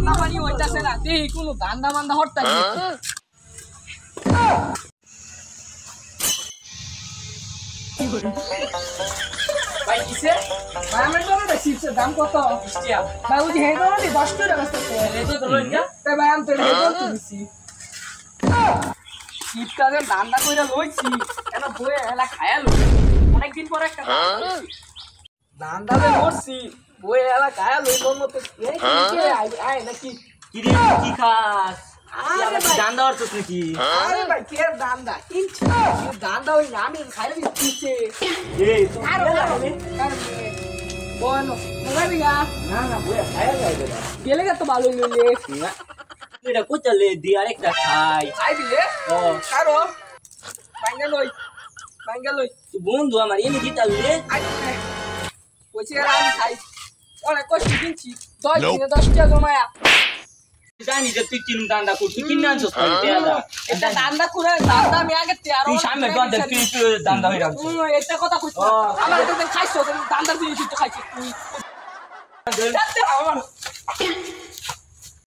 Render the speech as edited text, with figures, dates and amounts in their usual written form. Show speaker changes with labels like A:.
A: রান্না পানি হইতাছে না দেখি কোনো ধান্দা মান্দা হরতাছে ভাই কিসে ভাই আমার টমেটো চিপসের দাম কত 20 টাকা ভাই ওই হে দাও নি 10 টাকা বেচতেছে এই তো লইয়া তাই ভাই আমি তো রেট দিছি চিপসের ধান্দা কইরা লইছি কেন বয়ে এলা খায়া লই অনেকদিন পর একটা ধান্দা দে করছি বয়ে এলা খায়া লই মন মত এই কি আই নাকি
B: কি রে কি খাস
A: আরে ভাই
B: ধান্দা হরছস নাকি
A: আরে ভাই কে ধান্দা কিনছি ধান্দা ওই নামে খাইলে দিচ্ছে
B: এই
A: আরে bueno মোবাইলটা
B: না বয়া খায়া যাইবে না
A: গেলে তো ভালো লইলে
B: না এটা কোথালে দি আরেকটা খাই
A: আই দিলে
B: ও
A: কারো বাঙ্গা লই
B: তুই বন্ধু আমার এনে দিতালে
A: আই কইছি আর আমি খাই অনেক কষ্ট কিনছি 10 দিনে 10 টাকা জমায়া
B: জানি যে তুই কিন ধান্দা করছিস কিনে আনছস কই তেলা
A: এটা ধান্দা করে ধান্দা আমি আগে তেয়ার
B: তুই সামনে দোকান তুই ধান্দা হই রাখছিস
A: তুই এটা কথা কইছ আমার তো খাইছো ধান্দা দিয়ে তো খাইছিস তুই আমার